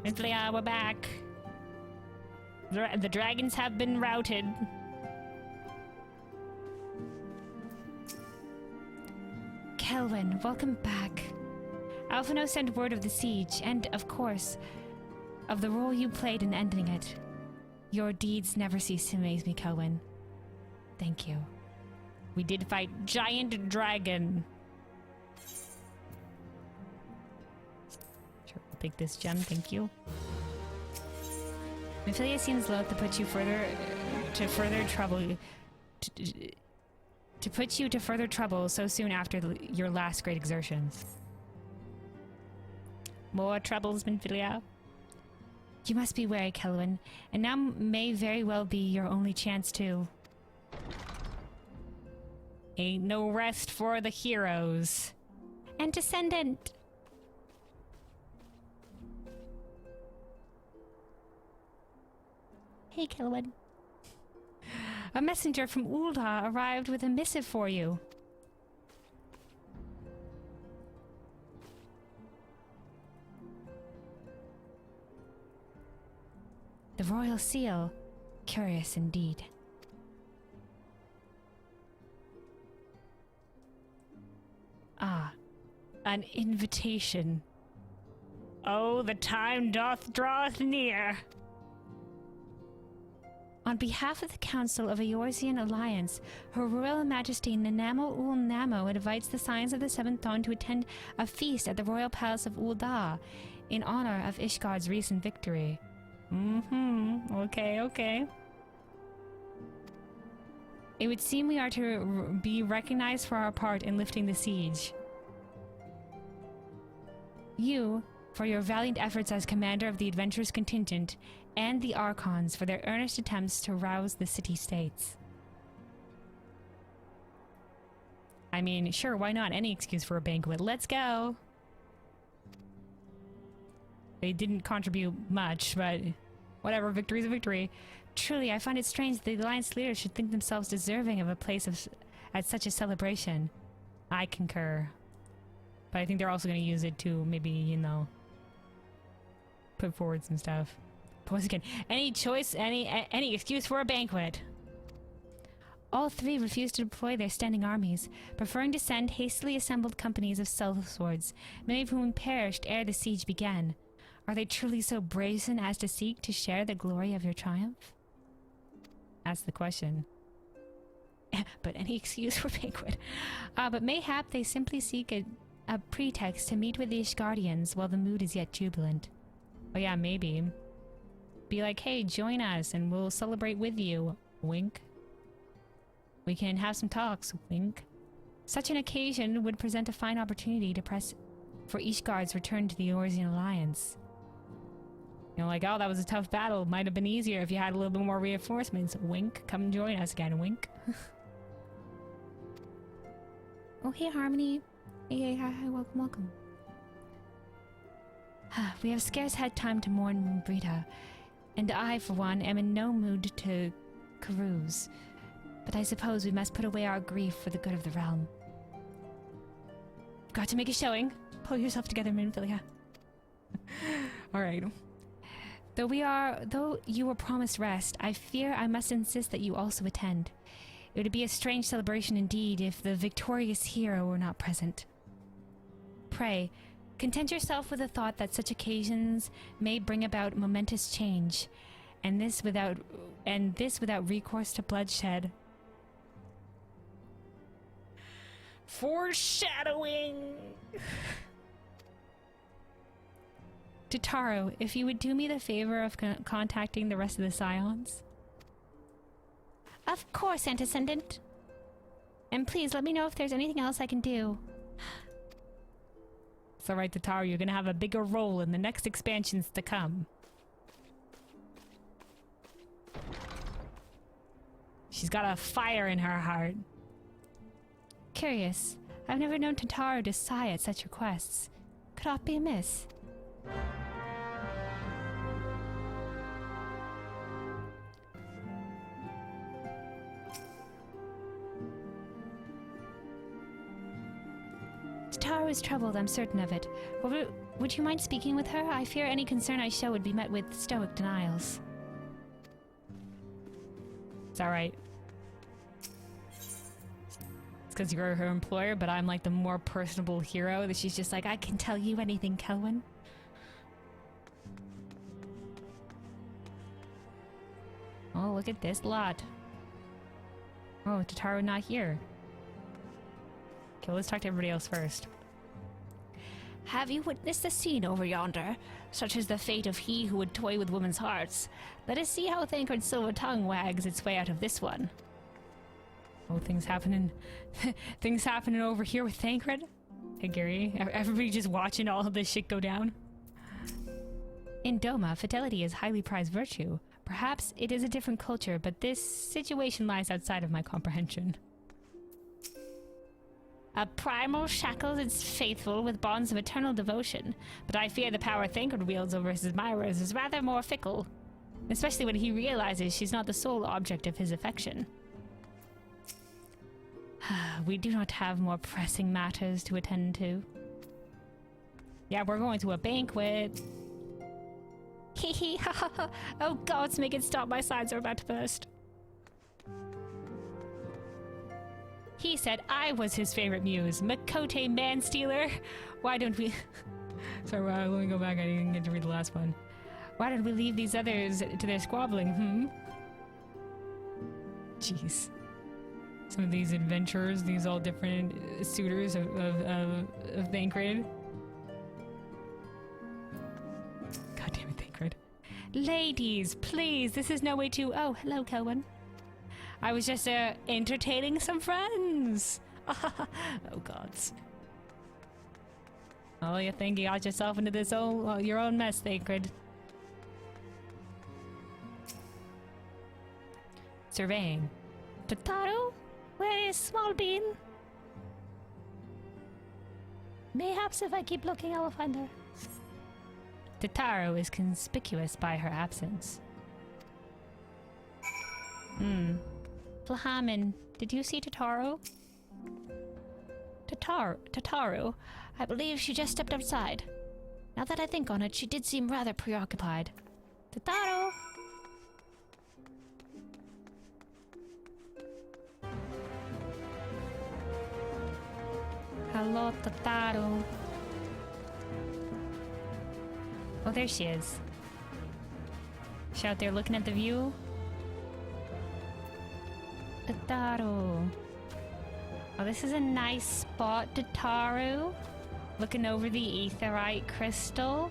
Mythlia, we're back. The dragons have been routed. Kelvin, welcome back. Alphino sent word of the siege, and, of course, of the role you played in ending it. Your deeds never cease to amaze me, Kelvin. Thank you. We did fight giant dragon. Sure, I'll take this gem, thank you. Mythlia seems loath to put you to further trouble so soon after your last great exertions. More troubles, Mythlia. You must be wary, Kelvin, and now may very well be your only chance to... Ain't no rest for the heroes. And Descendant! Hey, Kelvin. A messenger from Ulda arrived with a missive for you. The royal seal. Curious indeed. Ah, an invitation. Oh, the time draweth near. On behalf of the Council of Eorzean Alliance, Her Royal Majesty Nanamo Ul Namo invites the Scions of the Seventh Dawn to attend a feast at the Royal Palace of Ul'dah in honor of Ishgard's recent victory. Okay. It would seem we are to be recognized for our part in lifting the siege. You, for your valiant efforts as commander of the adventurous contingent, and the Archons for their earnest attempts to rouse the city-states. I mean, sure, why not? Any excuse for a banquet. Let's go! They didn't contribute much, but whatever, victory's a victory. Truly, I find it strange that the Alliance leaders should think themselves deserving of a place at such a celebration. I concur. But I think they're also going to use it to maybe, you know, put forward some stuff. But once again, any choice, any excuse for a banquet. All three refused to deploy their standing armies, preferring to send hastily assembled companies of sellswords, many of whom perished ere the siege began. Are they truly so brazen as to seek to share the glory of your triumph? That's the question. But any excuse for banquet. But mayhap they simply seek a pretext to meet with the Ishgardians while the mood is yet jubilant. Oh yeah, maybe. Be like, hey, join us and we'll celebrate with you. Wink. We can have some talks. Wink. Such an occasion would present a fine opportunity to press for Ishgard's return to the Eorzean Alliance. You know, like, oh, that was a tough battle. Might have been easier if you had a little bit more reinforcements. Wink. Come join us again. Wink. Oh, hey, Harmony. Hey, hi, welcome. We have scarce had time to mourn Brita, and I, for one, am in no mood to carouse. But I suppose we must put away our grief for the good of the realm. Got to make a showing. Pull yourself together, Minfilia. Alright. Though you were promised rest, I fear I must insist that you also attend. It would be a strange celebration indeed if the victorious hero were not present. Pray, content yourself with the thought that such occasions may bring about momentous change, and this without recourse to bloodshed. Foreshadowing! Tataru, if you would do me the favor of contacting the rest of the Scions. Of course, Antecedent. And please let me know if there's anything else I can do. It's alright, Tataru, you're gonna have a bigger role in the next expansions to come. She's got a fire in her heart. Curious. I've never known Tataru to sigh at such requests. Could aught be amiss? Tataru is troubled, I'm certain of it. Would you mind speaking with her? I fear any concern I show would be met with stoic denials. It's alright. It's because you're her employer, but I'm like the more personable hero that she's just like, I can tell you anything, Kelwyn. Oh, look at this lot. Oh, Tataru not here. Okay, let's talk to everybody else first. Have you witnessed the scene over yonder? Such is the fate of he who would toy with women's hearts. Let us see how Thancred's silver tongue wags its way out of this one. Oh, things happening. Things happening over here with Thancred? Hey, Gary. Everybody just watching all of this shit go down? In Doma, fidelity is highly prized virtue. Perhaps it is a different culture, but this situation lies outside of my comprehension. A primal shackles its faithful with bonds of eternal devotion, but I fear the power Thancred wields over his admirers is rather more fickle, especially when he realizes she's not the sole object of his affection. We do not have more pressing matters to attend to. Yeah, we're going to a banquet. Hee hee ha ha ha. Oh gods, make it stop, my sides are about to burst. He said I was his favorite muse. Makote man-stealer. Why don't we... Sorry, let me go back. I didn't get to read the last one. Why don't we leave these others to their squabbling, Jeez. Some of these adventurers, these all different suitors of Thancred. God damn it, Thancred. Ladies, please, this is no way to... Oh, hello, Kelwyn. I was just entertaining some friends. Oh gods. Oh, you think you got yourself into this your own mess, Thancred. Surveying. Tataru? Where is Small Bean? Mayhaps if I keep looking, I will find her. Tataru is conspicuous by her absence. Flahamin, did you see Tataru? Tataru? I believe she just stepped outside. Now that I think on it, she did seem rather preoccupied. Tataru! Hello, Tataru. Oh, there she is. She out there looking at the view. Tataru. Oh, this is a nice spot, Tataru. Looking over the aetheryte crystal.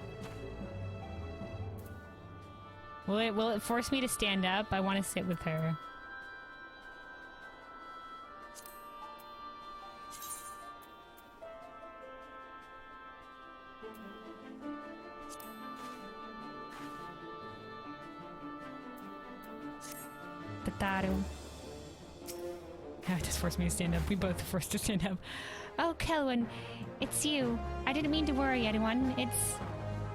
Will it force me to stand up? I want to sit with her. Tataru. Yeah, it just forced me to stand up. We both were forced to stand up. Oh, Kelwyn, it's you. I didn't mean to worry anyone. It's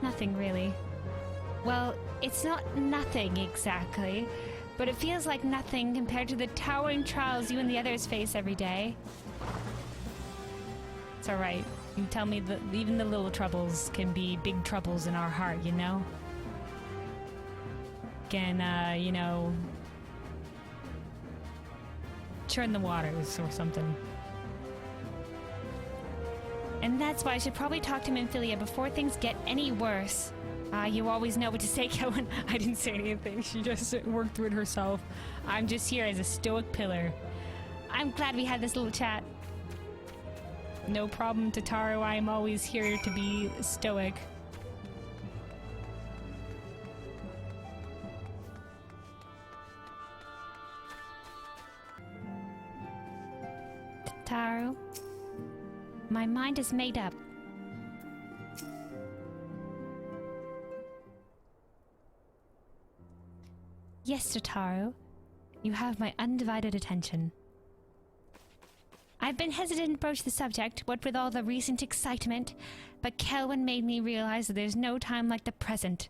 nothing, really. Well, it's not nothing exactly, but it feels like nothing compared to the towering trials you and the others face every day. It's alright. You tell me that even the little troubles can be big troubles in our heart, you know? Can, you know... churn the waters or something. And that's why I should probably talk to Minfilia before things get any worse. You always know what to say, Kelwyn. I didn't say anything. She just worked through it herself. I'm just here as a stoic pillar. I'm glad we had this little chat. No problem, Tataru. I am always here to be stoic. Tataru, my mind is made up. Yes, Tataru, you have my undivided attention. I've been hesitant to broach the subject, what with all the recent excitement, but Kelwyn made me realize that there's no time like the present,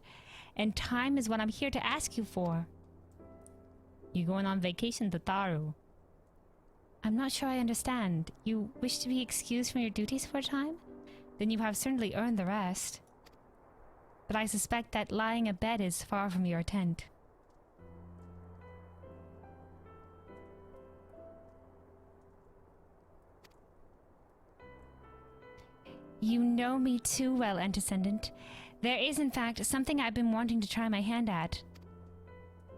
and time is what I'm here to ask you for. You going on vacation, Tataru? I'm not sure I understand. You wish to be excused from your duties for a time? Then you have certainly earned the rest. But I suspect that lying abed is far from your intent. You know me too well, Antecedent. There is, in fact, something I've been wanting to try my hand at.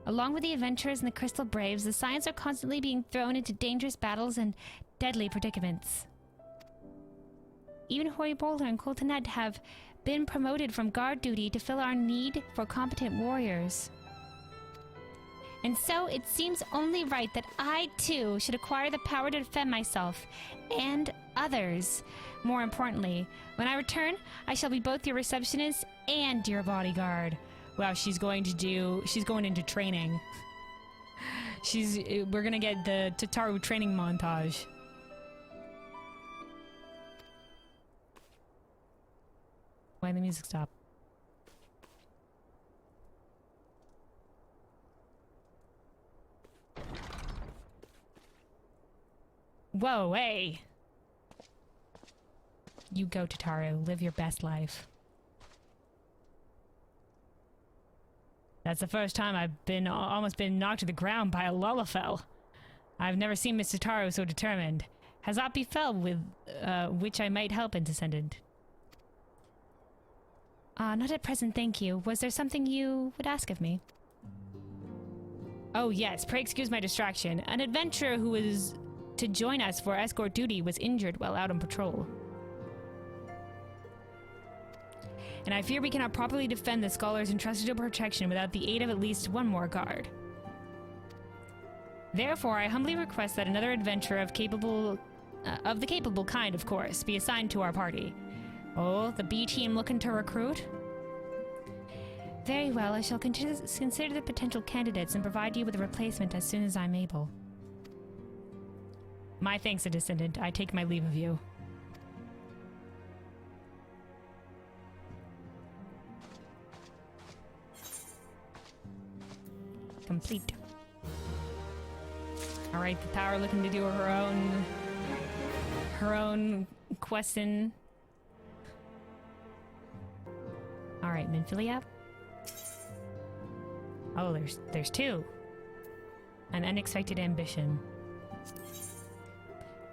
Along with the adventurers and the Crystal Braves, the Scions are constantly being thrown into dangerous battles and deadly predicaments. Even Hoary Boulder and Coltonet have been promoted from guard duty to fill our need for competent warriors. And so it seems only right that I, too, should acquire the power to defend myself and others. More importantly, when I return, I shall be both your receptionist and your bodyguard. Wow, she's going into training. We're gonna get the Tataru training montage. Why did the music stop? Whoa, hey! You go, Tataru. Live your best life. That's the first time I've almost been knocked to the ground by a Lullafell. I've never seen Miss Tataru so determined. Has aught befell with which I might help, Antecedent? Not at present, thank you. Was there something you would ask of me? Oh yes, pray excuse my distraction. An adventurer who was to join us for escort duty was injured while out on patrol. And I fear we cannot properly defend the scholars entrusted to protection without the aid of at least one more guard. Therefore, I humbly request that another adventurer of the capable kind, of course, be assigned to our party. Oh, the B team looking to recruit? Very well, I shall consider the potential candidates and provide you with a replacement as soon as I'm able. My thanks, Antecedent. I take my leave of you. Complete. Alright, the tower looking to do her own question. Alright, Minfilia. Oh, there's two. An unexpected ambition.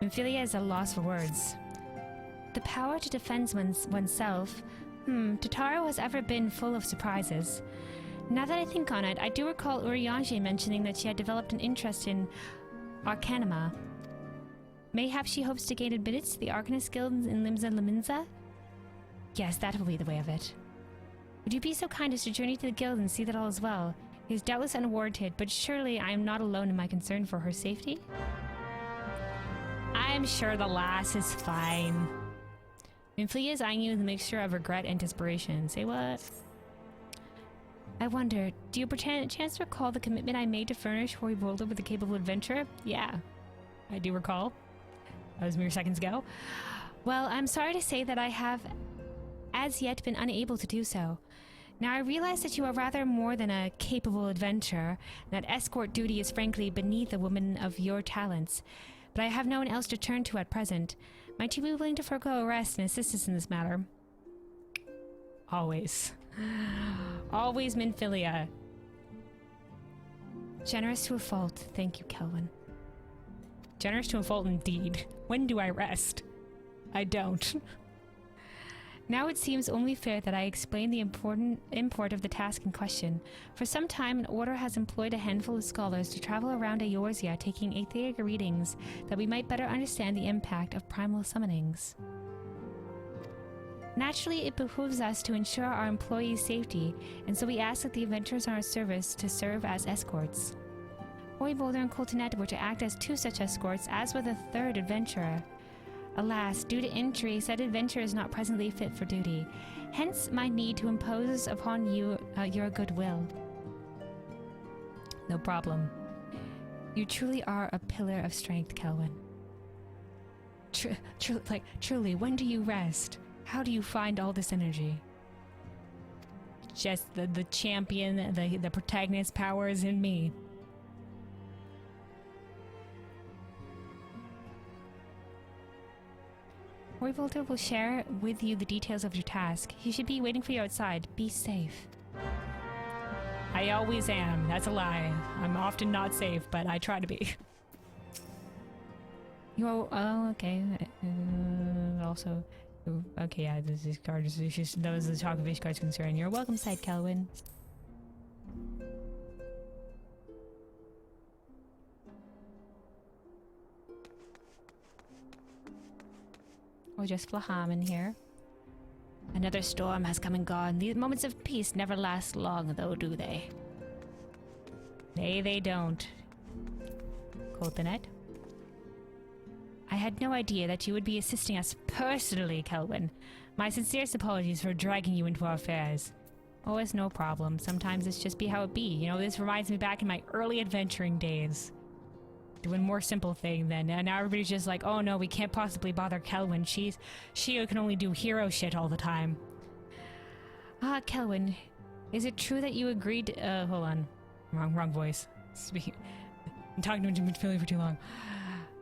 Minfilia is a loss for words. The power to defend oneself. Tataru has ever been full of surprises. Now that I think on it, I do recall Urianger mentioning that she had developed an interest in Arcanima. Mayhap she hopes to gain admittance to the Arcanist Guild in Limsa Laminza? Yes, that will be the way of it. Would you be so kind as to journey to the guild and see that all is well? It is doubtless unwarranted, but surely I am not alone in my concern for her safety? I'm sure the lass is fine. Minfilia is eyeing you with a mixture of regret and desperation. Say what? I wonder, do you perchance chance to recall the commitment I made to furnish Hoary Boulder with a capable adventurer? Yeah, I do recall. That was mere seconds ago. Well, I'm sorry to say that I have as yet been unable to do so. Now, I realize that you are rather more than a capable adventurer, and that escort duty is frankly beneath a woman of your talents, but I have no one else to turn to at present. Might you be willing to forego a rest and assist us in this matter? Always. Always Minfilia. Generous to a fault. Thank you, Kelvin. Generous to a fault indeed. When do I rest? I don't. Now it seems only fair that I explain the import of the task in question. For some time, an order has employed a handful of scholars to travel around Eorzea taking aetheric readings that we might better understand the impact of primal summonings. Naturally, it behooves us to ensure our employees' safety, and so we ask that the adventurers on our service to serve as escorts. Hoary Boulder and Coltonet were to act as two such escorts, as with a third adventurer. Alas, due to injury, said adventurer is not presently fit for duty. Hence, my need to impose upon you your goodwill. No problem. You truly are a pillar of strength, Kelvin. Truly, when do you rest? How do you find all this energy? Just the champion, the protagonist power is in me. Royvolta will share with you the details of your task. He should be waiting for you outside. Be safe. I always am. That's a lie. I'm often not safe, but I try to be. You're... Oh, okay. Also... Okay, yeah, this card is just... That was the talk of this card's concern. You're welcome, Side Kelwin. We're just Flahamin here. Another storm has come and gone. These moments of peace never last long, though, do they? Nay, they don't. Coltonet? I had no idea that you would be assisting us personally, Kelwin. My sincerest apologies for dragging you into our affairs. Oh, it's no problem. Sometimes it's just be how it be. You know, this reminds me back in my early adventuring days. Doing more simple thing then. And now everybody's just like, oh no, we can't possibly bother Kelwin. She can only do hero shit all the time. Ah, Kelwin, is it true that you agreed hold on. Wrong voice. I'm talking to him for too long.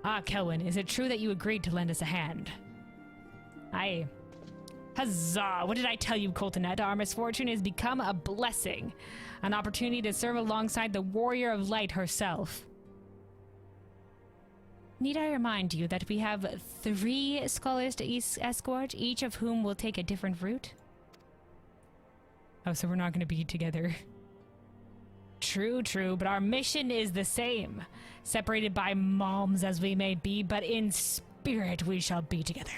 Ah, Kelwin, is it true that you agreed to lend us a hand? Aye. Huzzah! What did I tell you, Coltonet? Our misfortune has become a blessing. An opportunity to serve alongside the Warrior of Light herself. Need I remind you that we have 3 scholars to escort, each of whom will take a different route? Oh, so we're not going to be together. True, but our mission is the same. Separated by malms as we may be, but in spirit we shall be together.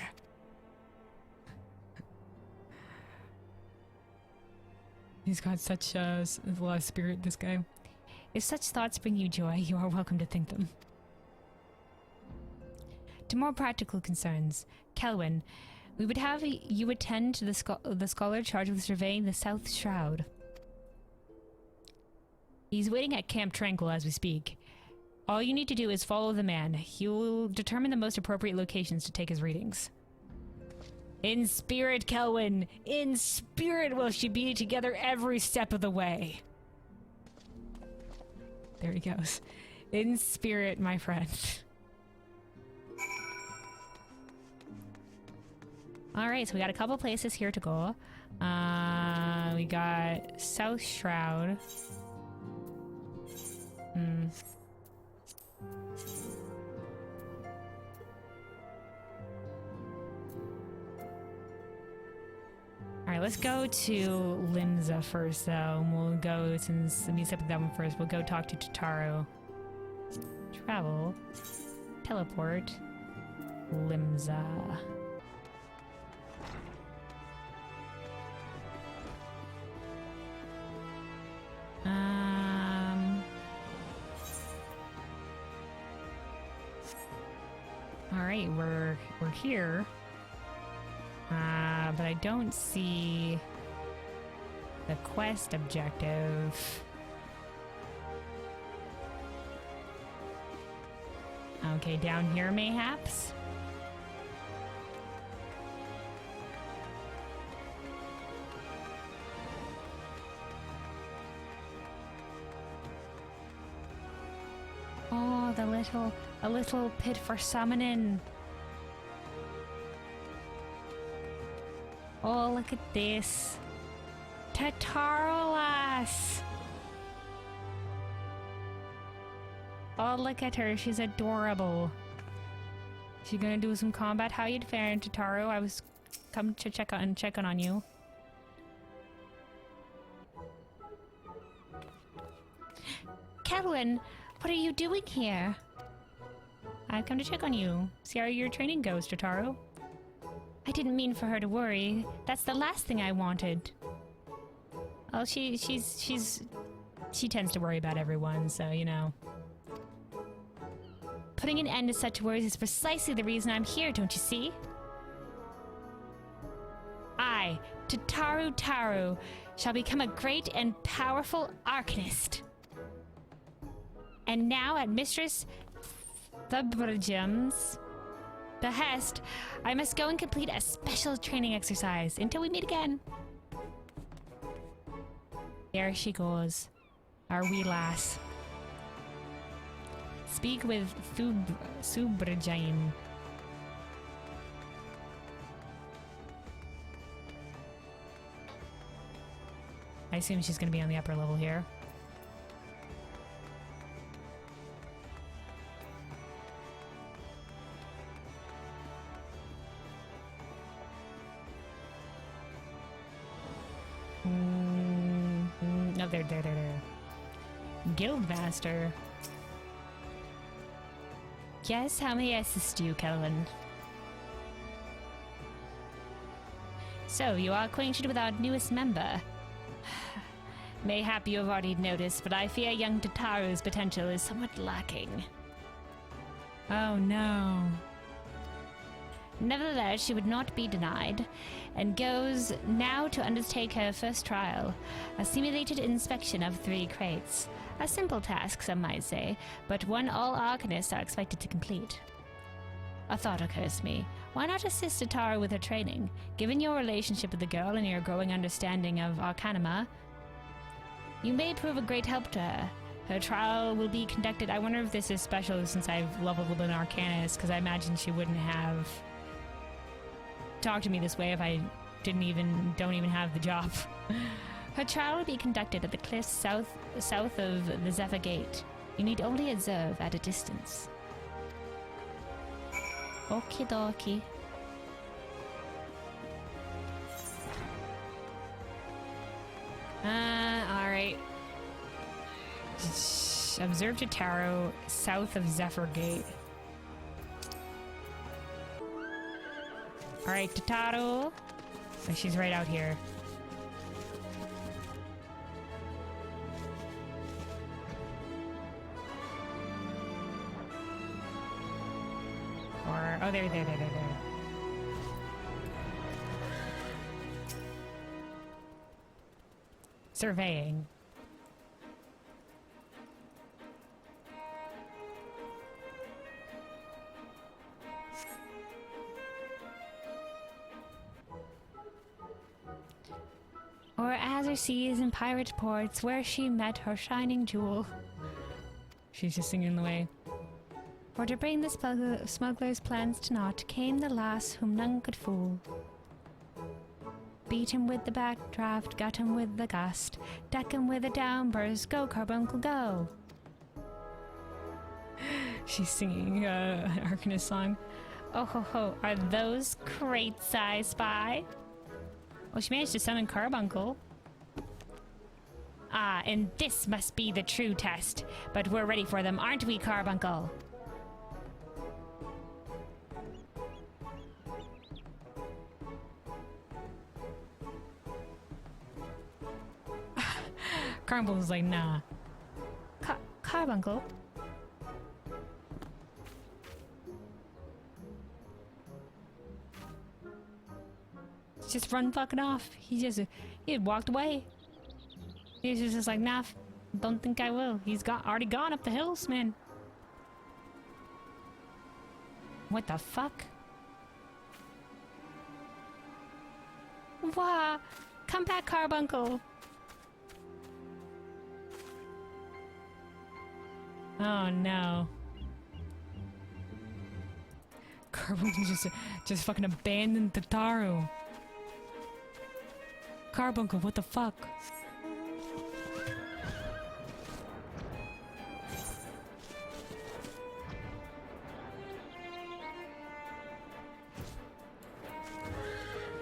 He's got such a lot of spirit, this guy. If such thoughts bring you joy, you are welcome to think them. To more practical concerns, Kelwin, we would have you attend to the scholar charged with surveying the South Shroud. He's waiting at Camp Tranquil as we speak. All you need to do is follow the man. He will determine the most appropriate locations to take his readings. In spirit, Kelwin! In spirit will she be together every step of the way. There he goes. In spirit, my friend. Alright, so we got a couple places here to go. We got South Shroud. Alright, let's go to Limza first, though. We'll go, since we set up that one first, we'll go talk to Tataru. Travel. Teleport. Limza. Alright, we're here. But I don't see the quest objective. Okay, down here mayhaps? Oh, a little pit for summoning. Oh, look at this. Tataru lass. Oh, look at her. She's adorable. She gonna do some combat? How you faring, Tataru? I was come to check on you. Kelwin, what are you doing here? I've come to check on you. See how your training goes, Tataru. I didn't mean for her to worry. That's the last thing I wanted. Oh, she tends to worry about everyone, so you know. Putting an end to such worries is precisely the reason I'm here, don't you see? I, Tataru, shall become a great and powerful arcanist. And now at Mistress Thubridge's behest, I must go and complete a special training exercise until we meet again. There she goes, our wee lass. Speak with Thubridgein. I assume she's gonna be on the upper level here. No, there. Guildmaster. Yes, how may I assist you, Kelvin? So, you are acquainted with our newest member. Mayhap you have already noticed, but I fear young Tataru's potential is somewhat lacking. Oh no. Nevertheless, she would not be denied, and goes now to undertake her first trial, a simulated inspection of 3 crates. A simple task, some might say, but one all Arcanists are expected to complete. A thought occurs to me. Why not assist Tataru with her training? Given your relationship with the girl and your growing understanding of Arcanima, you may prove a great help to her. Her trial will be conducted. I wonder if this is special since I've leveled up an Arcanist, because I imagine she wouldn't have talked to me this way if I don't even have the job. Her trial will be conducted at the cliffs south of the Zephyr Gate. You need only observe at a distance. Okie dokie. Alright. Observe Tataru south of Zephyr Gate. Alright, Tataru. So she's right out here. Or, oh, there. Surveying. Or azure seas and pirate ports where she met her shining jewel. She's just singing the way. For to bring the smuggler's plans to naught came the lass whom none could fool. Beat him with the backdraft, gut him with the gust, deck him with a downburst, go Carbuncle go! She's singing an Arcanist song. Oh ho ho, are those crates I spy? Well, she managed to summon Carbuncle. Ah, and this must be the true test. But we're ready for them, aren't we, Carbuncle? Carbuncle's like, nah. Carbuncle? Just run fucking off. He had walked away. He was just like, nah, don't think I will. He's already gone up the hills, man. What the fuck? Wah! Come back, Carbuncle! Oh no. Carbuncle just fucking abandoned Tataru. Carbuncle, what the fuck?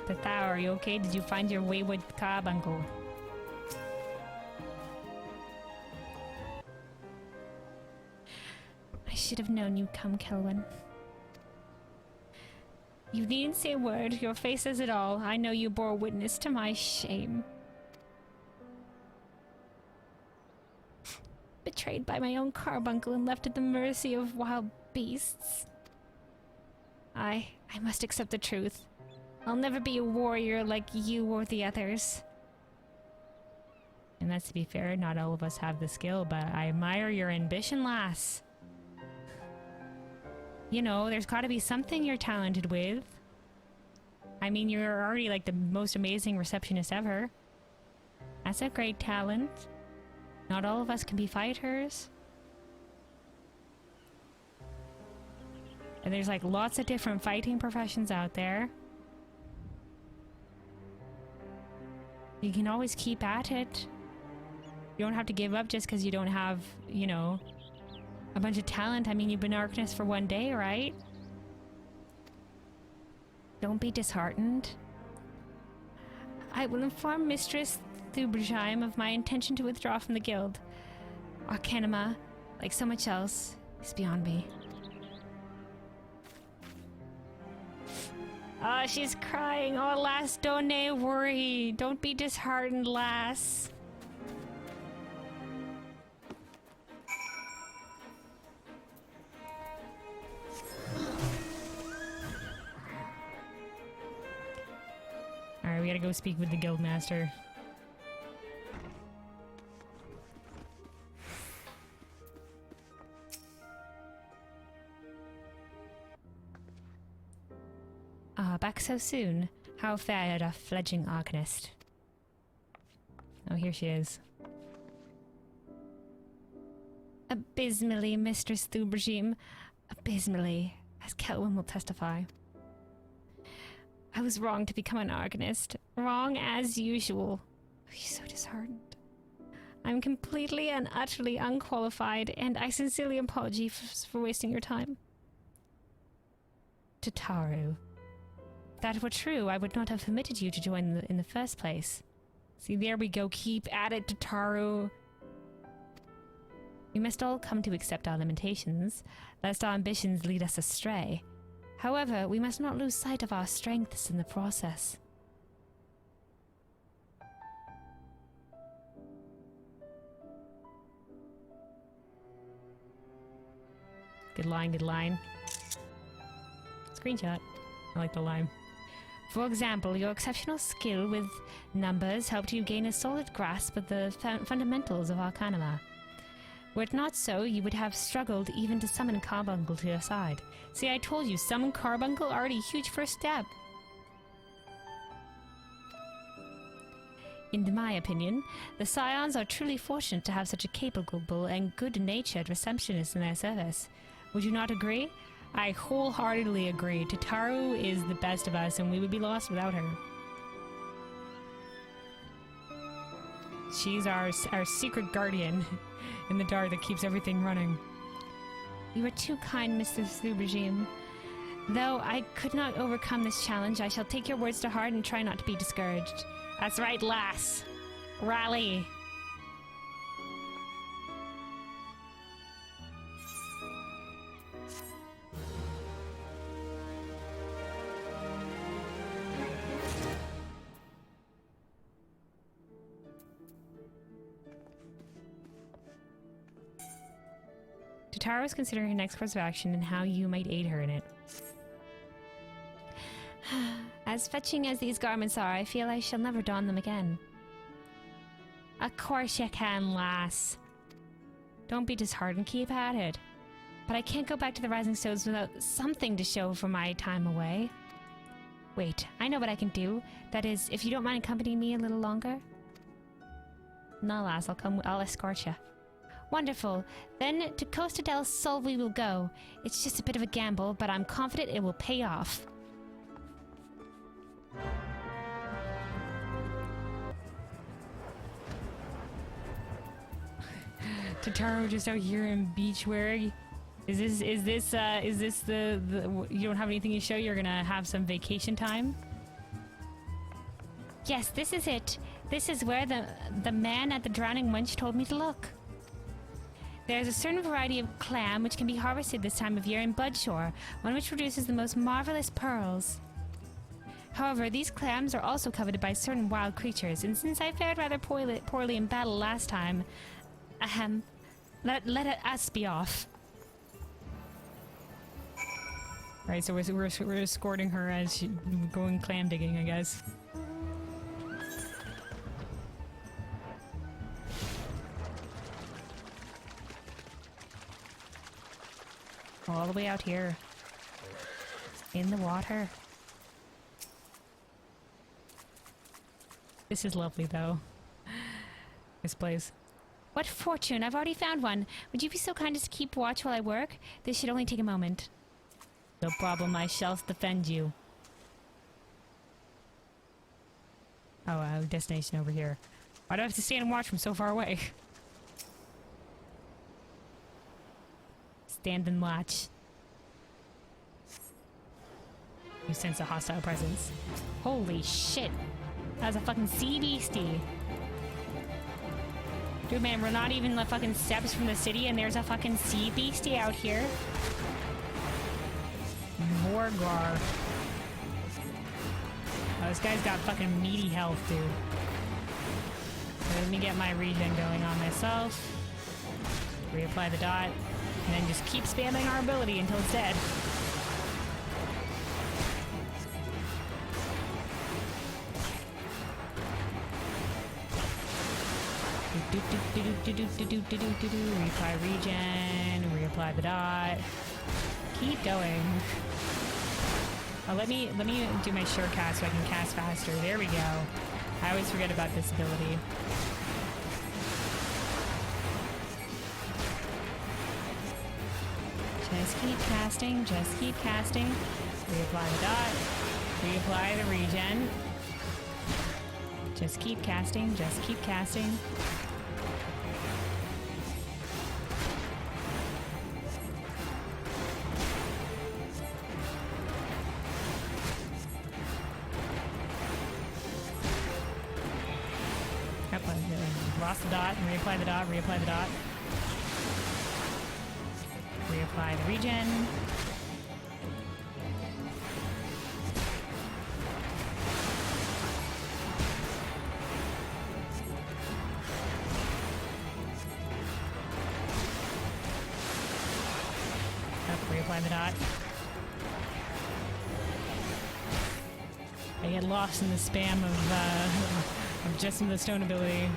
Tataru, are you okay? Did you find your way with Carbuncle? I should have known you'd come, Kelwyn. You needn't say a word. Your face says it all. I know you bore witness to my shame. Betrayed by my own Carbuncle and left at the mercy of wild beasts. I must accept the truth. I'll never be a warrior like you or the others. And that's to be fair, not all of us have the skill, but I admire your ambition, lass. You know, there's gotta be something you're talented with. I mean, you're already like the most amazing receptionist ever. That's a great talent. Not all of us can be fighters. And there's like lots of different fighting professions out there. You can always keep at it. You don't have to give up just because you don't have, you know, a bunch of talent. I mean, you've been Arcanist for 1 day, right? Don't be disheartened. I will inform Mistress Thuberheim of my intention to withdraw from the guild. Arcanima, like so much else, is beyond me. Oh, she's crying. Oh, lass, don't worry. Don't be disheartened, lass. Alright, we gotta go speak with the guildmaster. Ah, back so soon. How fared a fledgling Arcanist? Oh, here she is. Abysmally, Mistress Thuberheim. Abysmally, as Kelwyn will testify. I was wrong to become an Arcanist. Wrong as usual. She's so disheartened. I'm completely and utterly unqualified, and I sincerely apologize for wasting your time. Tataru. If that were true, I would not have permitted you to join in the first place. See, there we go. Keep at it, Tataru. We must all come to accept our limitations, lest our ambitions lead us astray. However, we must not lose sight of our strengths in the process. Good line, good line. Screenshot. I like the line. For example, your exceptional skill with numbers helped you gain a solid grasp of the fundamentals of Arcanima. Were it not so, you would have struggled even to summon Carbuncle to your side. See, I told you, summon Carbuncle, already a huge first step. In my opinion, the Scions are truly fortunate to have such a capable and good-natured receptionist in their service. Would you not agree? I wholeheartedly agree. Tataru is the best of us, and we would be lost without her. She's our secret guardian in the dark that keeps everything running. You are too kind, Mr. Thuberheim. Though I could not overcome this challenge, I shall take your words to heart and try not to be discouraged. That's right, lass. Rally. Tataru is considering her next course of action and how you might aid her in it. As fetching as these garments are, I feel I shall never don them again. Of course you can, lass. Don't be disheartened, keep at it. But I can't go back to the Rising Stones without something to show for my time away. Wait, I know what I can do. That is, if you don't mind accompanying me a little longer. No, lass, I'll escort you. Wonderful. Then to Costa del Sol we will go. It's just a bit of a gamble, but I'm confident it will pay off. Tataru just out here in beachwear. Is this the you don't have anything to show? You're gonna have some vacation time? Yes, this is it. This is where the man at the Drowning Wench told me to look. There's a certain variety of clam which can be harvested this time of year in Bloodshore, one which produces the most marvelous pearls. However, these clams are also coveted by certain wild creatures, and since I fared rather poorly in battle last time, let us be off. Right, so we're escorting her as she's going clam digging, I guess. All the way out here. In the water. This is lovely, though. This place. What fortune! I've already found one. Would you be so kind as to keep watch while I work? This should only take a moment. No problem, I shall defend you. Oh, destination over here. Why do I have to stand and watch from so far away? Stand and watch. You sense a hostile presence. Holy shit! That was a fucking sea beastie. Dude, man, we're not even the fucking steps from the city and there's a fucking sea beastie out here. Morgar. Oh, this guy's got fucking meaty health, dude. So let me get my regen going on myself. Reapply the dot. And then just keep spamming our ability until it's dead. Reapply regen, reapply the dot. Keep going. Oh, let me do my sure cast so I can cast faster. There we go. I always forget about this ability. Just keep casting, just keep casting. Reapply the dot. Reapply the regen. Just keep casting, just keep casting. Lost the dot, and reapply the dot, reapply the dot. Reapply the regen. Reapply the dot. I get lost in the spam of just in the stone ability.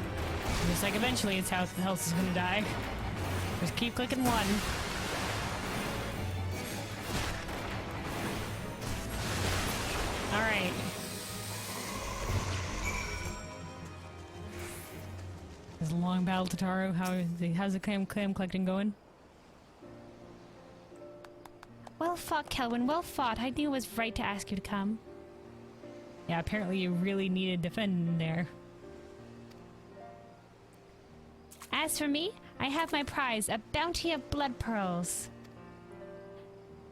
Just like eventually it's how the health is gonna die. Just keep clicking one. Alright. This long battle, Tataru. How's the clam collecting going? Well fought, Kelvin. Well fought. I knew it was right to ask you to come. Yeah, apparently you really needed defending there. As for me, I have my prize, a bounty of blood pearls.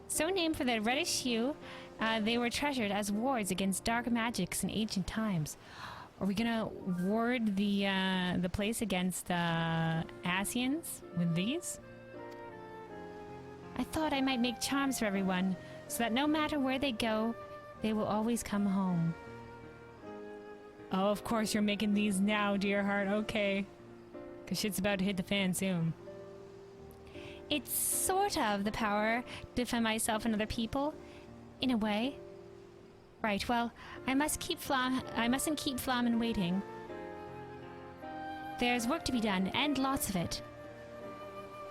So named for their reddish hue, they were treasured as wards against dark magics in ancient times. Are we gonna ward the place against Asians with these? I thought I might make charms for everyone, so that no matter where they go, they will always come home. Oh, of course you're making these now, dear heart. Okay. Because shit's about to hit the fan soon. It's sort of the power to defend myself and other people, in a way. Right, well, I mustn't keep Flamen waiting. There's work to be done, and lots of it.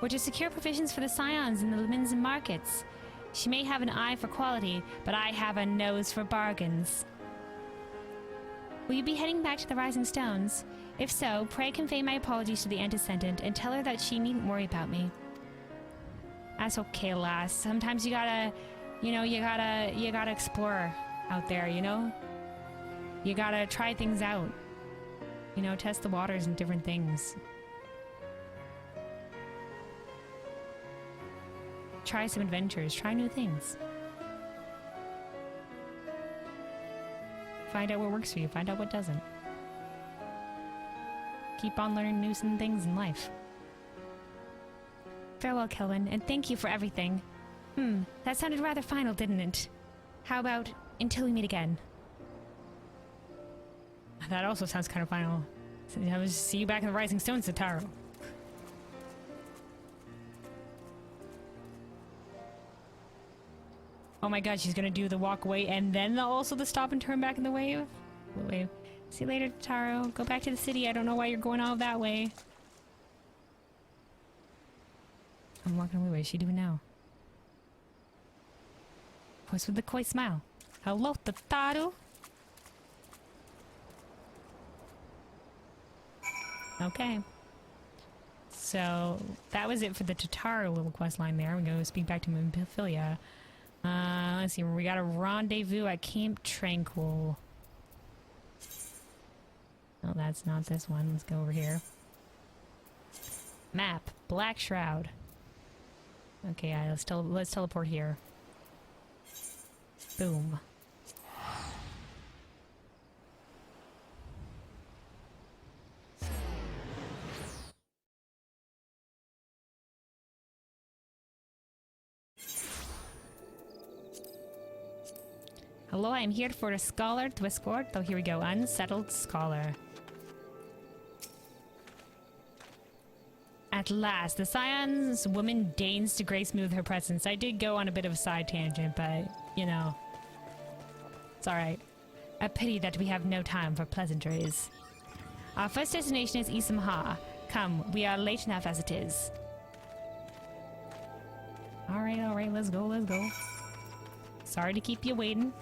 We're to secure provisions for the Scions in the Liminzen markets. She may have an eye for quality, but I have a nose for bargains. Will you be heading back to the Rising Stones? If so, pray convey my apologies to the Antecedent and tell her that she needn't worry about me. That's okay, lass. Sometimes you gotta explore out there, you know? You gotta try things out. You know, test the waters and different things. Try some adventures, try new things. Find out what works for you, find out what doesn't. Keep on learning new things in life. Farewell, Kelvin, and thank you for everything. That sounded rather final, didn't it? How about until we meet again? That also sounds kind of final. So I will see you back in the Rising Stones, Tataru. Oh my god, she's gonna do the walk away and then also the stop and turn back in the wave? The wave. See you later, Tataru. Go back to the city. I don't know why you're going all that way. I'm walking away. What is she doing now? Voice with the coy smile. Hello, Tataru. Okay. So, that was it for the Tataru little quest line there. We're going to speak back to Memphilia. Let's see. We got a rendezvous at Camp Tranquil. that's not this one. Let's go over here. Map. Black Shroud. Okay, let's teleport here. Boom. Hello, I'm here for a scholar to escort. Oh, here we go. Unsettled scholar. At last, the Scion's woman deigns to grace me with her presence. I did go on a bit of a side tangent, but, you know, it's alright. A pity that we have no time for pleasantries. Our first destination is Isamha. Come, we are late enough as it is. Alright, let's go. Sorry to keep you waiting.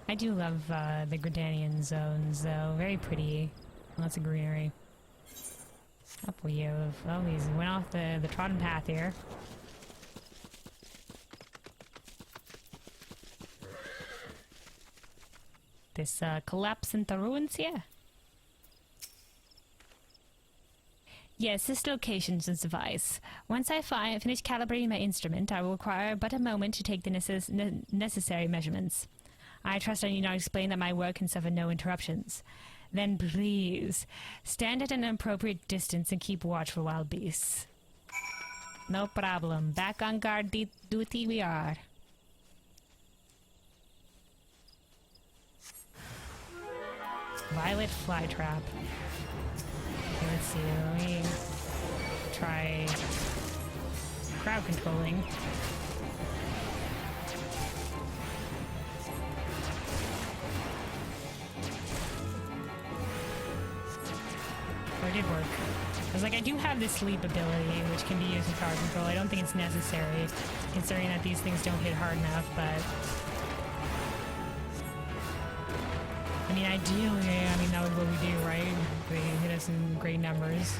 I do love the Gridanian zones, though. Very pretty. Lots of greenery. Up we have. Oh, these went off the trodden path here. This collapse into ruins here. Yes, this location should suffice. Once I finish calibrating my instrument, I will require but a moment to take the necessary measurements. I trust I need not explain that my work can suffer no interruptions. Then please, stand at an appropriate distance and keep watch for wild beasts. No problem. Back on guard duty we are. Violet flytrap. Okay, let's see. Let me try crowd controlling. Or it did work. I was like, I do have this sleep ability, which can be used in crowd control. I don't think it's necessary, considering that these things don't hit hard enough, but... I mean, ideally, that was what we do, right? They hit us in great numbers.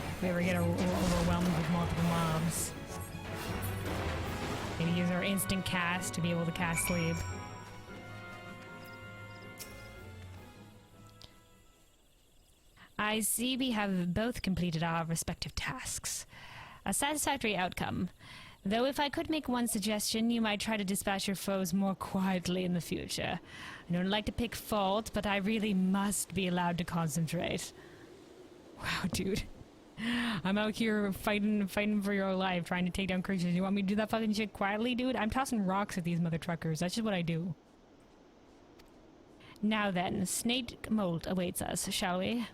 If we ever get overwhelmed with multiple mobs. Maybe use our instant cast to be able to cast sleep. I see we have both completed our respective tasks. A satisfactory outcome. Though if I could make one suggestion, you might try to dispatch your foes more quietly in the future. I don't like to pick fault, but I really must be allowed to concentrate. Wow, dude. I'm out here fighting for your life, trying to take down creatures. You want me to do that fucking shit quietly, dude? I'm tossing rocks at these mother truckers. That's just what I do. Now then, snake molt awaits us, shall we?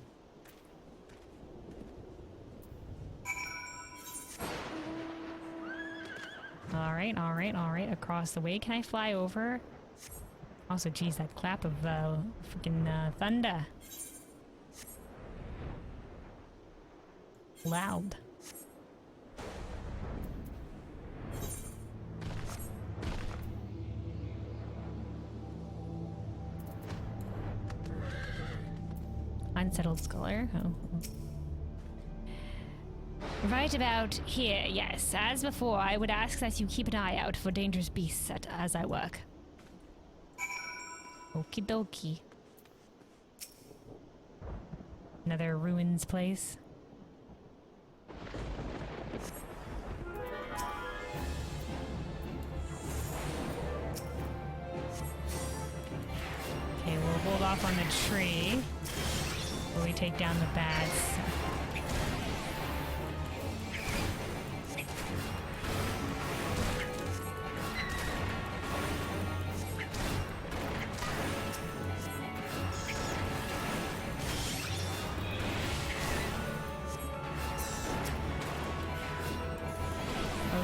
Alright, across the way. Can I fly over? Also, geez, that clap of freaking thunder. Loud. Unsettled scholar. Oh. Right about here, yes. As before, I would ask that you keep an eye out for dangerous beasts as I work. Okie dokie. Another ruins place. Okay, we'll hold off on the tree while we take down the bats.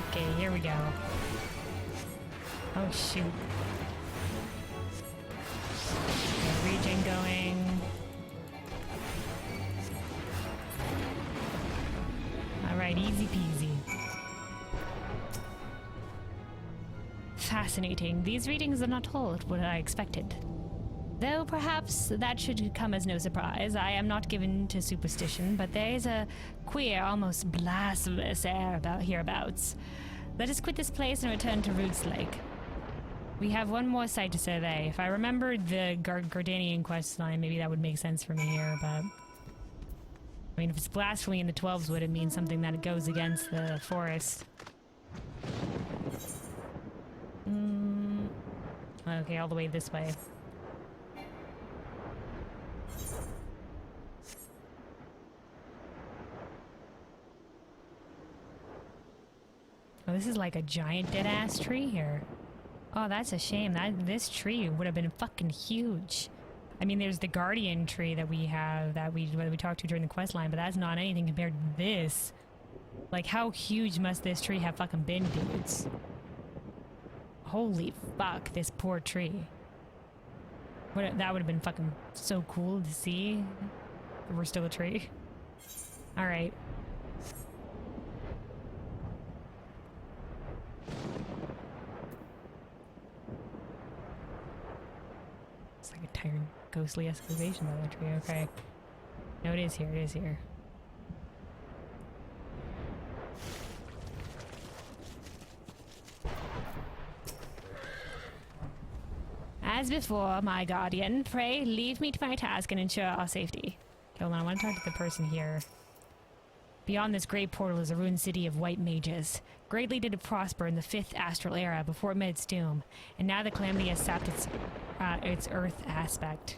Okay, here we go. Oh shoot. Regen going. Alright, easy peasy. Fascinating. These readings are not all what I expected. Though perhaps that should come as no surprise. I am not given to superstition, but there is a queer, almost blasphemous air about hereabouts. Let us quit this place and return to Roots Lake. We have one more site to survey. If I remembered the Gardanian quest line, maybe that would make sense for me here, but... I mean, if it's blasphemy in the 12s, would it mean something that goes against the forest? Okay, all the way this way. Oh, this is like a giant dead-ass tree here. Oh, that's a shame. This tree would have been fucking huge. I mean, there's the guardian tree that we have that we talked to during the quest line, but that's not anything compared to this. Like, how huge must this tree have fucking been, dudes? Holy fuck, this poor tree. That would have been fucking so cool to see. If we're still a tree. Alright. It's like a tired, ghostly excavation by that tree. Okay. No, it is here. It is here. As before, my guardian, pray leave me to my task and ensure our safety. Okay, hold on, I want to talk to the person here. Beyond this great portal is a ruined city of white mages. Greatly did it prosper in the 5th astral era before it met its doom, and now the calamity has sapped its earth aspect.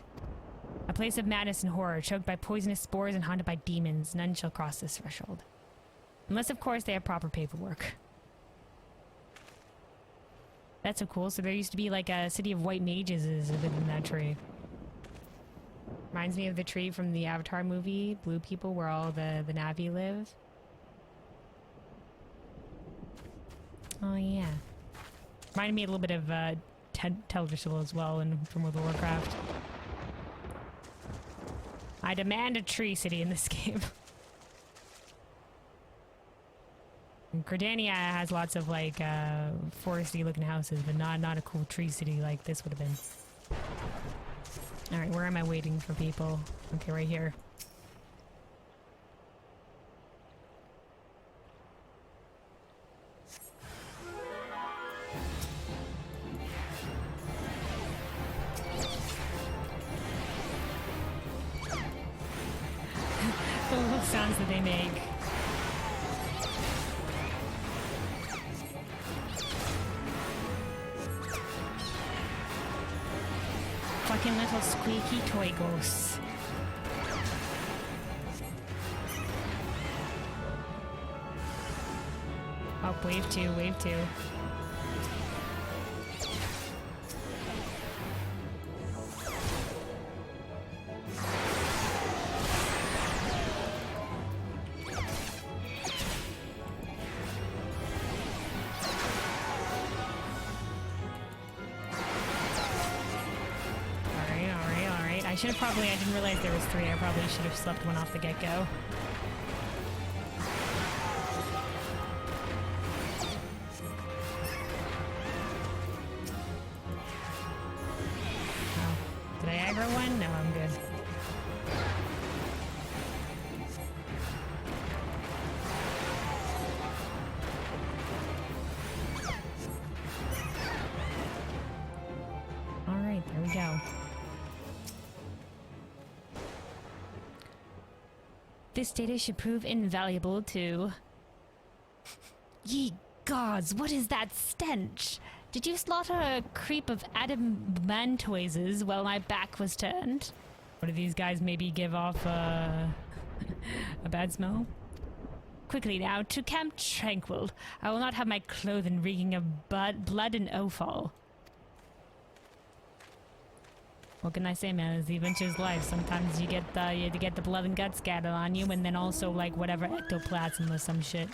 A place of madness and horror, choked by poisonous spores and haunted by demons. None shall cross this threshold. Unless, of course, they have proper paperwork. That's so cool. So there used to be like a city of white mages within that tree. Reminds me of the tree from the Avatar movie, Blue People, where all the Na'vi live. Oh yeah. Reminded me a little bit of Teldrassil as well from World of Warcraft. I demand a tree city in this game. Gardania has lots of like foresty looking houses, but not a cool tree city like this would have been. Alright, where am I waiting for people? Okay, right here. The little sounds that they make. Fucking little squeaky toy ghosts. Oh, wave 2, wave 2. I didn't realize there was 3. I probably should have slept one off the get-go. Oh, did I aggro one? No, I'm good. Alright, there we go. This data should prove invaluable to... Ye gods, what is that stench? Did you slaughter a creep of adamantoises while my back was turned? What do these guys maybe give off a bad smell? Quickly now, to Camp Tranquil. I will not have my clothing reeking of blood and offal. What can I say, man? It's the adventure's life. Sometimes you get the blood and guts scattered on you, and then also like whatever ectoplasm or some shit.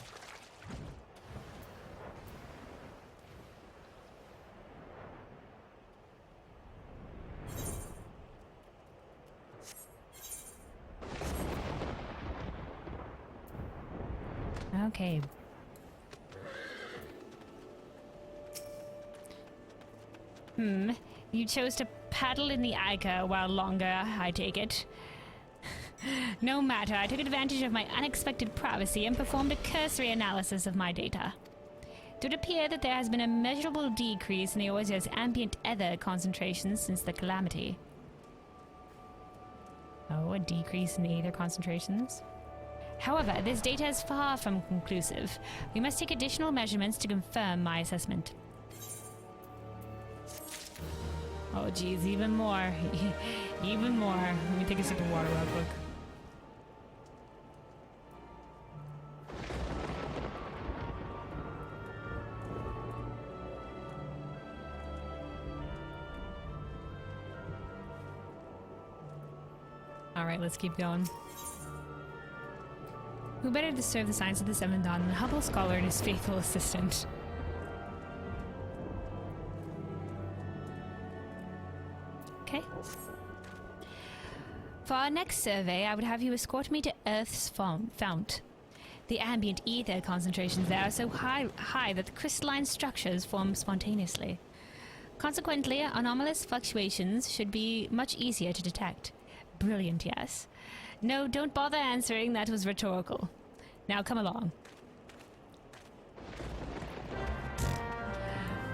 Okay. You chose to paddle in the Ica a while longer, I take it. No matter, I took advantage of my unexpected privacy and performed a cursory analysis of my data. It would appear that there has been a measurable decrease in the Oasia's ambient ether concentrations since the calamity. Oh, a decrease in the ether concentrations? However, this data is far from conclusive. We must take additional measurements to confirm my assessment. Oh geez, even more. Even more. Let me take a sip of water real quick. Alright, let's keep going. Who better to serve the science of the Seventh Dawn than the humble scholar and his faithful assistant? Okay. For our next survey, I would have you escort me to Earth's fount. The ambient ether concentrations there are so high that the crystalline structures form spontaneously. Consequently, anomalous fluctuations should be much easier to detect. Brilliant, yes? No, don't bother answering, that was rhetorical. Now come along.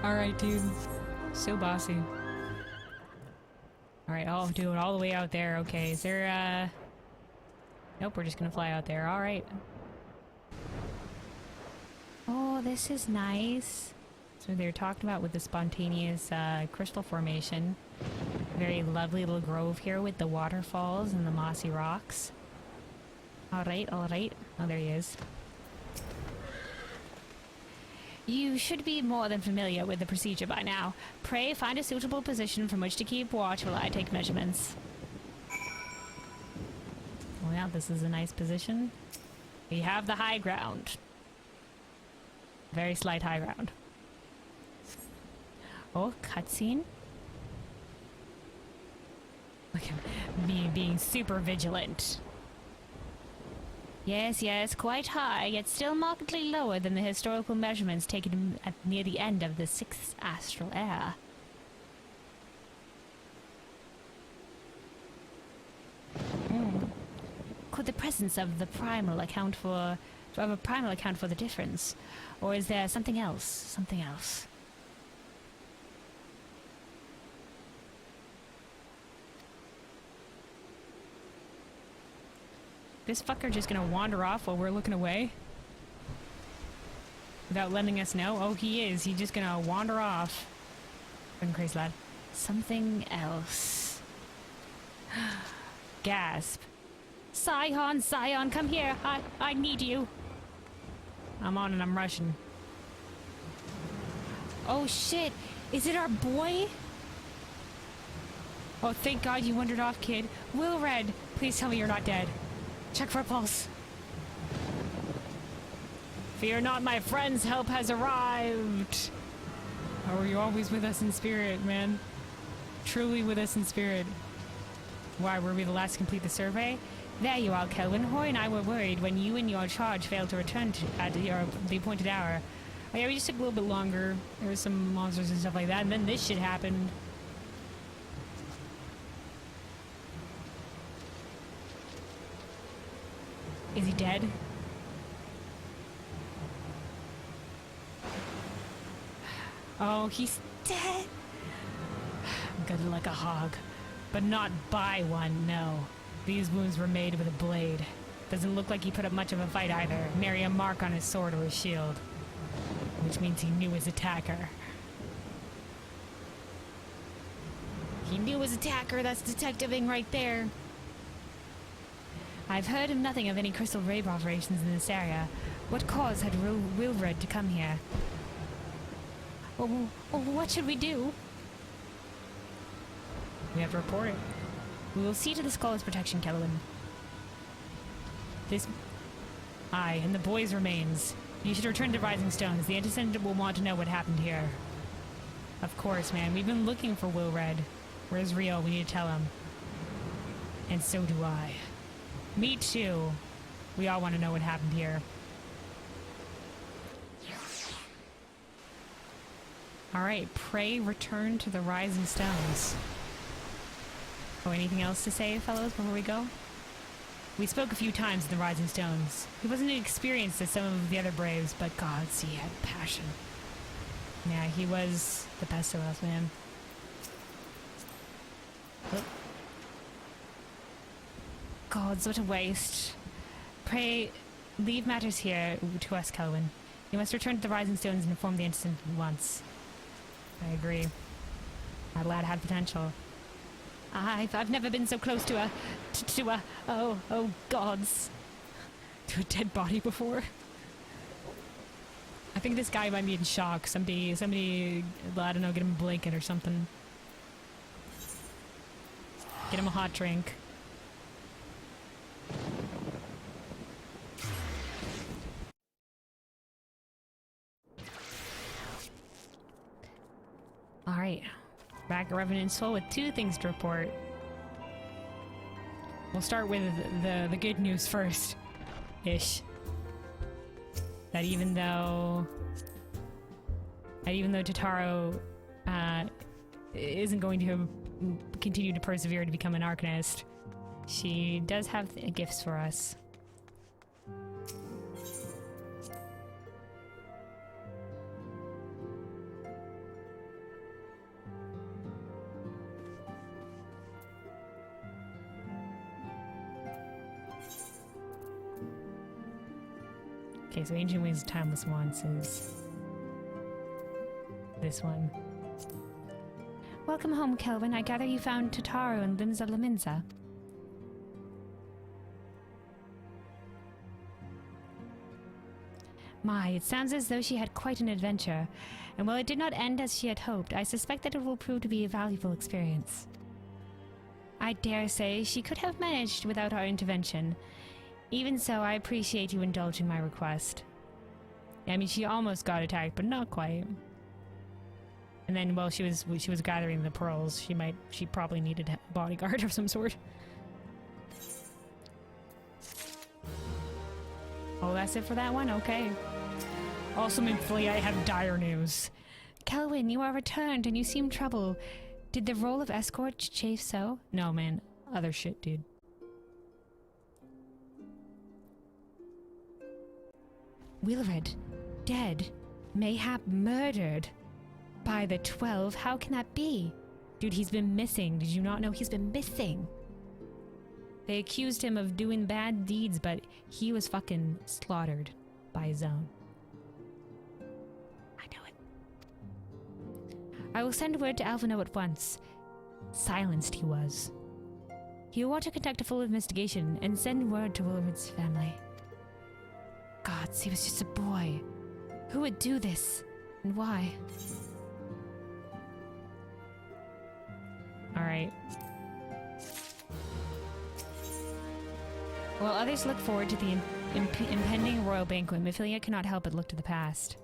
Alright, dude. So bossy. Alright, oh, dude, all the way out there. Okay, is there, Nope, we're just gonna fly out there. Alright. Oh, this is nice. So they're talking about with the spontaneous, crystal formation. Very lovely little grove here with the waterfalls and the mossy rocks. Alright, alright. Oh, there he is. You should be more than familiar with the procedure by now. Pray find a suitable position from which to keep watch while I take measurements. Well, yeah, this is a nice position. We have the high ground. Very slight high ground. Oh, cutscene. Look at me being super vigilant. Yes, yes, quite high, yet still markedly lower than the historical measurements taken near the end of the 6th astral era. Could the presence of the primal account for the difference? Or is there something else? Something else? This fucker just gonna wander off while we're looking away? Without letting us know? Oh, he is. He's just gonna wander off. Fucking crazy lad. Something else. Gasp. Scion, Scion, come here. I need you. I'm on and I'm rushing. Oh shit. Is it our boy? Oh, thank God you wandered off, kid. Will Red, please tell me you're not dead. Check for a pulse. Fear not, my friends, help has arrived. Oh, are you always with us in spirit, man? Truly with us in spirit. Why, were we the last to complete the survey? There you are, Kelvin. Hoy and I were worried when you and your charge failed to return at the appointed hour. Oh yeah, we just took a little bit longer. There was some monsters and stuff like that, and then this shit happened. Is he dead? Oh, he's dead. Good like a hog. But not by one, no. These wounds were made with a blade. Doesn't look like he put up much of a fight either. Nary a mark on his sword or his shield. Which means he knew his attacker. He knew his attacker, that's detectiving right there. I've heard of nothing of any crystal rape operations in this area. What cause had Wilred to come here? Oh, what should we do? We have to report it. We will see to the scholar's protection, Kelvin. Aye, and the boy's remains. You should return to Rising Stones. The Antecedent will want to know what happened here. Of course, man. We've been looking for Wilred. Where's Rio? We need to tell him. And so do I. Me too. We all want to know what happened here. Alright, pray return to the Rising Stones. Oh, anything else to say, fellows, before we go? We spoke a few times in the Rising Stones. He wasn't experienced as some of the other Braves, but gods, he had passion. Yeah, he was the best of us, man. Oh. Gods, what a waste. Pray, leave matters here to us, Kelwyn. You must return to the Rising Stones and inform the incident at once. I agree. That lad had potential. I've never been so close to a oh gods, to a dead body before. I think this guy might be in shock. Somebody, I don't know, get him a blanket or something. Get him a hot drink. All right. Back at Revenant's Soul with 2 things to report. We'll start with the good news first. Ish. That even though Tataru isn't going to continue to persevere to become an Arcanist, she does have gifts for us. Okay, so Ancient Wings of Timeless Wants is this one. Welcome home, Kelvin. I gather you found Tataru and Limbs of Laminza. My, it sounds as though she had quite an adventure, and while it did not end as she had hoped, I suspect that it will prove to be a valuable experience. I dare say she could have managed without our intervention. Even so, I appreciate you indulging my request. I mean, she almost got attacked, but not quite. And then while she was gathering the pearls, she probably needed a bodyguard of some sort. Oh, that's it for that one? Okay. Also, mentally, I have dire news. Kelwyn, you are returned and you seem troubled. Did the role of escort chafe so? No, man. Other shit, dude. Wilred, dead, mayhap murdered. By the 12, how can that be? Dude, he's been missing. Did you not know he's been missing? They accused him of doing bad deeds, but he was fucking slaughtered by his own. I know it. I will send word to Alvino at once. Silenced he was. He will want to conduct a full investigation and send word to Wilred's family. Gods, he was just a boy. Who would do this? And why? Alright. While others look forward to the impending royal banquet, Mephilia cannot help but look to the past.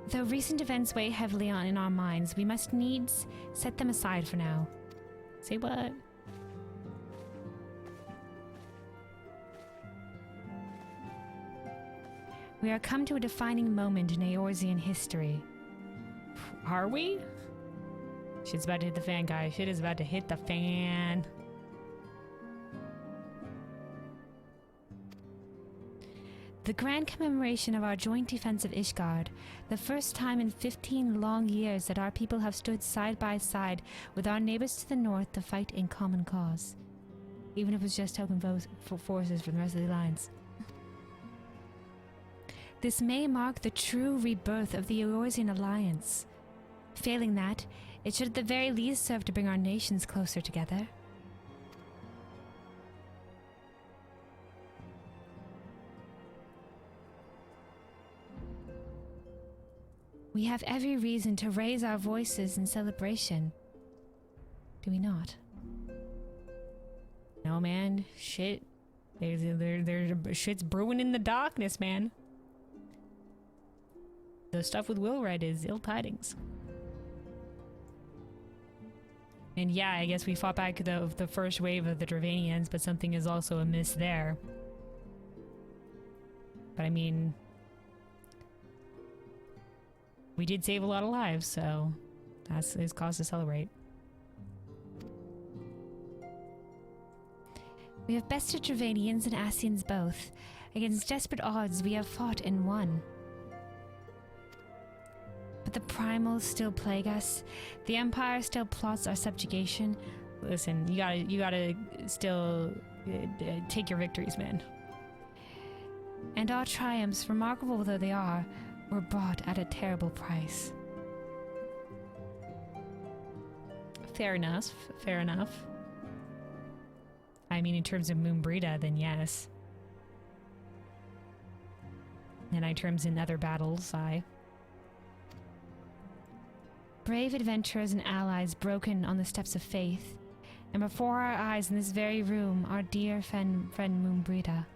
Though recent events weigh heavily in our minds, we must needs set them aside for now. Say what? We are come to a defining moment in Eorzean history. Are we? Shit's about to hit the fan, guys. Shit is about to hit the fan. The grand commemoration of our joint defense of Ishgard, the first time in 15 long years that our people have stood side by side with our neighbors to the north to fight in common cause, even if it was just helping forces from the rest of the alliance. This may mark the true rebirth of the Eorzean alliance. Failing that, it should at the very least serve to bring our nations closer together. We have every reason to raise our voices in celebration. Do we not? No, man. Shit. There's shit's brewing in the darkness, man. The stuff with Wilred is ill tidings. And yeah, I guess we fought back the first wave of the Dravanians, but something is also amiss there. But I mean, we did save a lot of lives, so that's is cause to celebrate. We have bested Dravanians and Asians both. Against desperate odds, we have fought and won. But the primals still plague us. The Empire still plots our subjugation. Listen, you gotta still take your victories, man. And our triumphs, remarkable though they are, were bought at a terrible price. Fair enough. Fair enough. I mean, in terms of Moonbrita, then yes. And in terms in other battles, I... Brave adventurers and allies broken on the steps of faith, and before our eyes in this very room, our dear friend Moonbrita.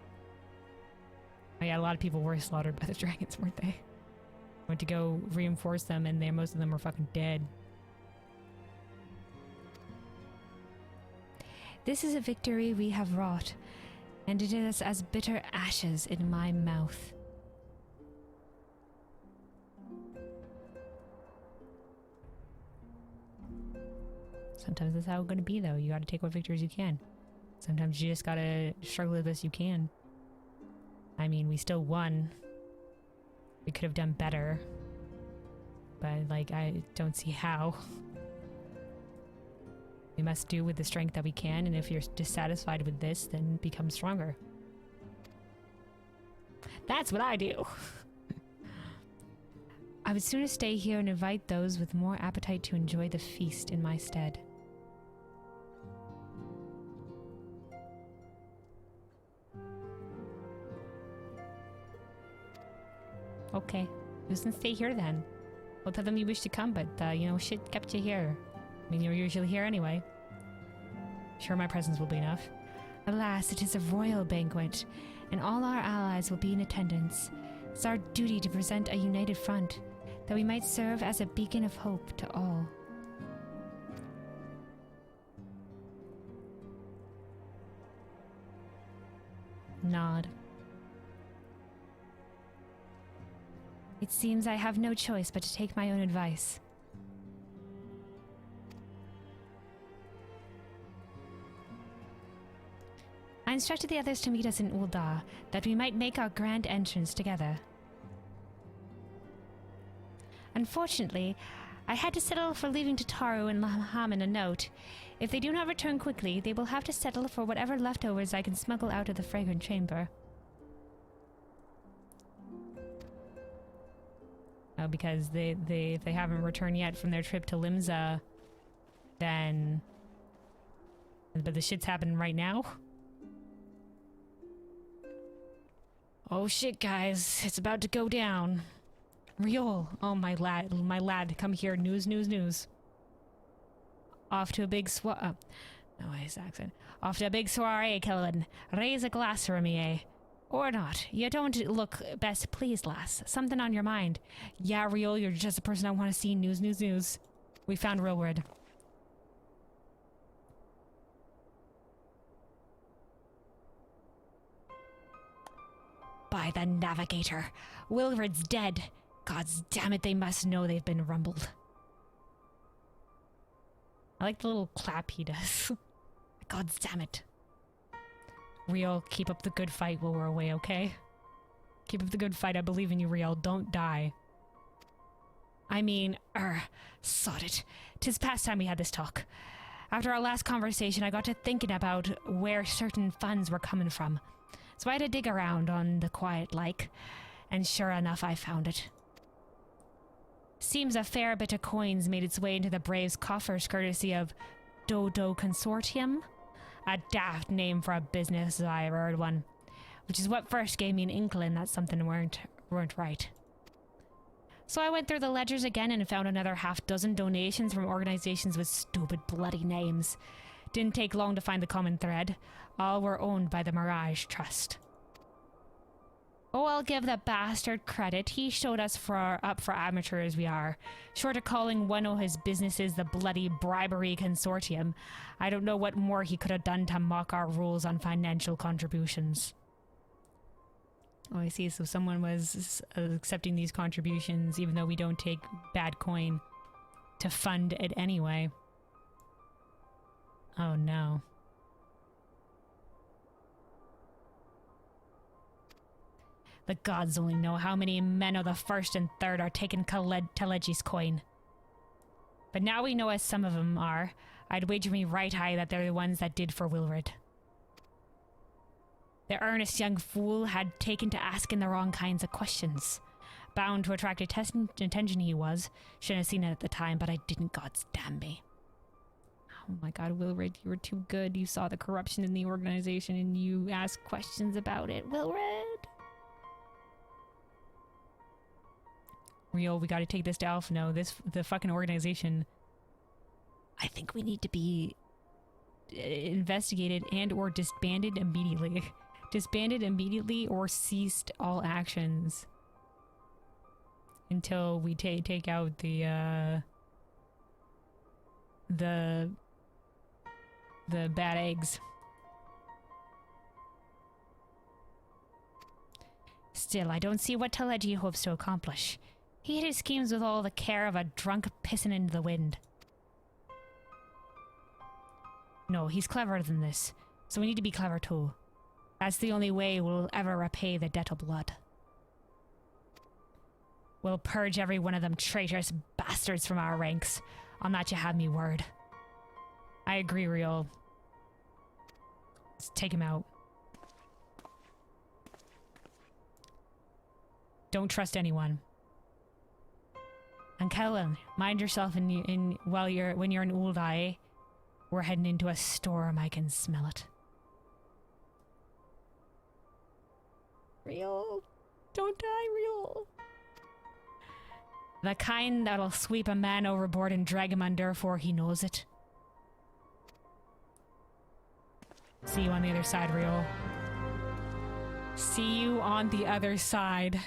Oh yeah, a lot of people were slaughtered by the dragons, weren't they? Went to go reinforce them, and most of them were fucking dead. This is a victory we have wrought, and it is as bitter ashes in my mouth. Sometimes that's how it's gonna be, though. You gotta take what victories you can. Sometimes you just gotta struggle the best you can. I mean, we still won. We could have done better. But, like, I don't see how. We must do with the strength that we can, and if you're dissatisfied with this, then become stronger. That's what I do! I would sooner stay here and invite those with more appetite to enjoy the feast in my stead. Okay, just stay here then. We'll tell them you wish to come, but, you know, shit kept you here. I mean, you're usually here anyway. Sure, my presence will be enough. Alas, it is a royal banquet, and all our allies will be in attendance. It's our duty to present a united front, that we might serve as a beacon of hope to all. Nod. It seems I have no choice but to take my own advice. I instructed the others to meet us in Ul'dah, that we might make our grand entrance together. Unfortunately, I had to settle for leaving Tataru and Lahaman a note. If they do not return quickly, they will have to settle for whatever leftovers I can smuggle out of the fragrant chamber. Oh, because if they haven't returned yet from their trip to Limsa, then... But the shit's happening right now? Oh shit, guys, it's about to go down. Riol, oh my lad, come here, news. Off to a big no, his accent. Off to a big soiree, Killen. Raise a glass for me, eh? Or not. You don't look best pleased, lass. Something on your mind. Yeah, Riol, you're just the person I want to see. News. We found Rilward. By the Navigator. Wilfred's dead. Gods damn it, they must know they've been rumbled. I like the little clap he does. Gods damn it. Riol, keep up the good fight while we're away, okay? Keep up the good fight, I believe in you, Riol. Don't die. I mean, sod it. 'Tis past time we had this talk. After our last conversation, I got to thinking about where certain funds were coming from. So I had to dig around on the quiet like, and sure enough, I found it. Seems a fair bit of coins made its way into the Braves' coffers courtesy of Dodo Consortium. A daft name for a business, as I heard one. Which is what first gave me an inkling that something weren't right. So I went through the ledgers again and found another half-dozen donations from organizations with stupid bloody names. Didn't take long to find the common thread. All were owned by the Mirage Trust. Oh, I'll give the bastard credit. He showed us up for amateurs we are. Short of calling one of his businesses the bloody bribery consortium, I don't know what more he could have done to mock our rules on financial contributions. Oh, I see. So someone was accepting these contributions, even though we don't take bad coin, to fund it anyway. Oh no. The gods only know how many men of the first and third are taking Telegi's coin. But now we know as some of them are. I'd wager me right high that they're the ones that did for Wilred. The earnest young fool had taken to asking the wrong kinds of questions. Bound to attract attention he was. Shouldn't have seen it at the time, but I didn't, gods damn me. Oh my god, Wilred, you were too good. You saw the corruption in the organization and you asked questions about it. Wilred! Real, we gotta take this to Alpha. No, the fucking organization. I think we need to be investigated and or disbanded immediately. Disbanded immediately or ceased all actions. Until we take out the bad eggs. Still, I don't see what Telegi hopes to accomplish. He hid his schemes with all the care of a drunk pissing into the wind. No, he's cleverer than this, so we need to be clever too. That's the only way we'll ever repay the debt of blood. We'll purge every one of them traitorous bastards from our ranks. On that you have me word. I agree, Real. Let's take him out. Don't trust anyone. And Kellen, mind yourself when you're in Uldai. We're heading into a storm, I can smell it. Real. Don't die, Real. The kind that'll sweep a man overboard and drag him under before he knows it. See you on the other side, Real. See you on the other side.